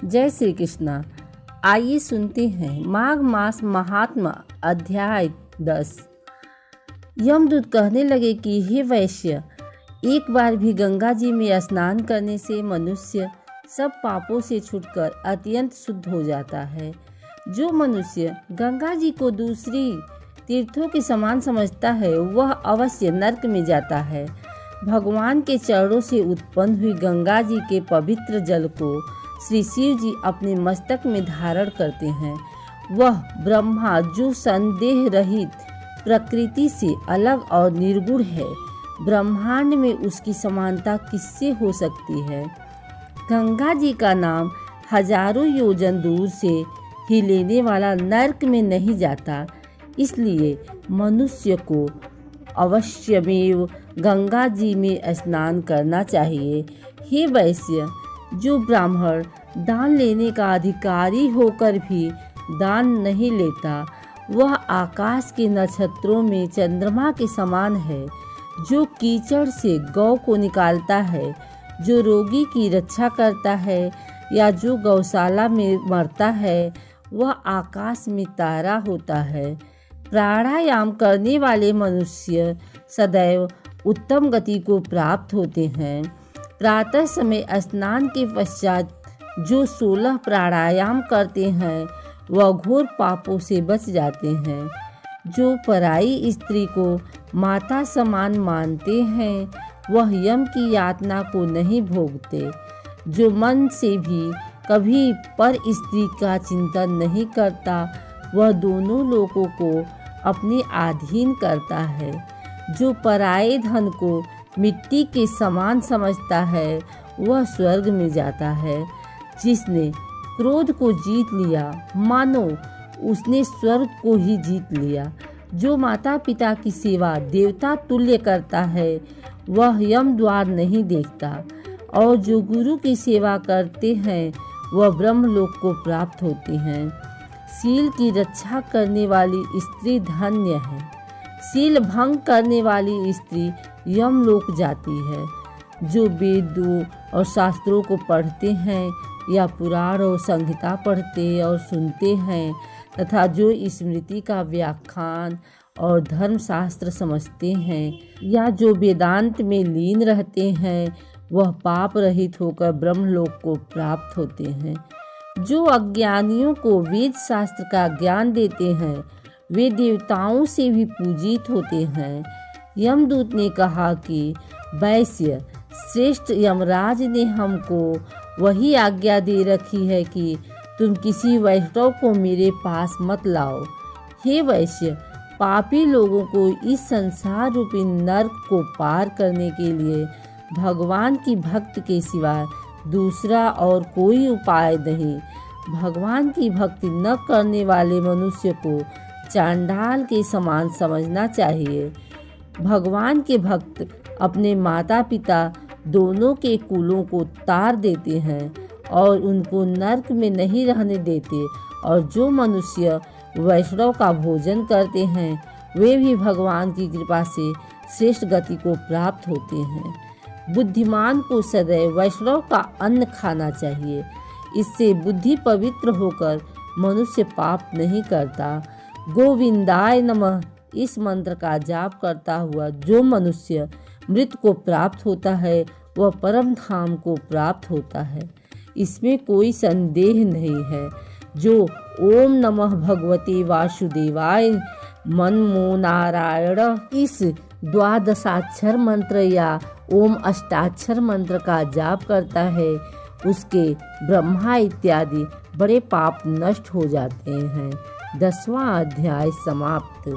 जय श्री कृष्णा। आइए सुनते हैं माघ मास महात्मा अध्याय 10। यमदूत कहने लगे कि हे वैश्य, एक बार भी गंगा जी में स्नान करने से मनुष्य सब पापों से छूटकर अत्यंत शुद्ध हो जाता है। जो मनुष्य गंगा जी को दूसरी तीर्थों के समान समझता है वह अवश्य नरक में जाता है। भगवान के चरणों से उत्पन्न हुई गंगा जी के पवित्र जल को श्री शिव जी अपने मस्तक में धारण करते हैं। वह ब्रह्मा जो संदेह रहित प्रकृति से अलग और निर्गुण है, ब्रह्मांड में उसकी समानता किससे हो सकती है। गंगा जी का नाम हजारों योजन दूर से ही लेने वाला नरक में नहीं जाता, इसलिए मनुष्य को अवश्यमेव गंगा जी में स्नान करना चाहिए। हे वैश्य, जो ब्राह्मण दान लेने का अधिकारी होकर भी दान नहीं लेता, वह आकाश के नक्षत्रों में चंद्रमा के समान है। जो कीचड़ से गौ को निकालता है, जो रोगी की रक्षा करता है या जो गौशाला में मरता है, वह आकाश में तारा होता है। प्राणायाम करने वाले मनुष्य सदैव उत्तम गति को प्राप्त होते हैं। प्रातः समय स्नान के पश्चात जो 16 प्राणायाम करते हैं वह घोर पापों से बच जाते हैं। जो पराई स्त्री को माता समान मानते हैं वह यम की यातना को नहीं भोगते। जो मन से भी कभी पर स्त्री का चिंतन नहीं करता वह दोनों लोगों को अपने अधीन करता है। जो पराये धन को मिट्टी के समान समझता है वह स्वर्ग में जाता है। जिसने क्रोध को जीत लिया मानो उसने स्वर्ग को ही जीत लिया। जो माता पिता की सेवा देवता तुल्य करता है वह यम द्वार नहीं देखता, और जो गुरु की सेवा करते हैं वह ब्रह्मलोक को प्राप्त होते हैं। सील की रक्षा करने वाली स्त्री धन्य है। सील भंग करने वाली स्त्री यमलोक जाती है। जो वेदों और शास्त्रों को पढ़ते हैं या पुराण और संहिता पढ़ते और सुनते हैं तथा जो स्मृति का व्याख्यान और धर्मशास्त्र समझते हैं या जो वेदांत में लीन रहते हैं वह पाप रहित होकर ब्रह्मलोक को प्राप्त होते हैं। जो अज्ञानियों को वेद शास्त्र का ज्ञान देते हैं वे देवताओं से भी पूजित होते हैं। यमदूत ने कहा कि वैश्य श्रेष्ठ यमराज ने हमको वही आज्ञा दे रखी है कि तुम किसी वैष्णव को मेरे पास मत लाओ। हे वैश्य, पापी लोगों को इस संसार रूपी नरक को पार करने के लिए भगवान की भक्ति के सिवा दूसरा और कोई उपाय नहीं। भगवान की भक्ति न करने वाले मनुष्य को चांडाल के समान समझना चाहिए। भगवान के भक्त अपने माता पिता दोनों के कुलों को तार देते हैं और उनको नरक में नहीं रहने देते, और जो मनुष्य वैष्णव का भोजन करते हैं वे भी भगवान की कृपा से श्रेष्ठ गति को प्राप्त होते हैं। बुद्धिमान को सदैव वैष्णव का अन्न खाना चाहिए। इससे बुद्धि पवित्र होकर मनुष्य पाप नहीं करता। गोविंदाय नमः इस मंत्र का जाप करता हुआ जो मनुष्य मृत को प्राप्त होता है वह परम धाम को प्राप्त होता है, इसमें कोई संदेह नहीं है। जो ओम नमः भगवते वासुदेवाय मनमो नारायण इस द्वादशाक्षर मंत्र या ओम अष्टाक्षर मंत्र का जाप करता है उसके ब्रह्मा इत्यादि बड़े पाप नष्ट हो जाते हैं। 10वां अध्याय समाप्त।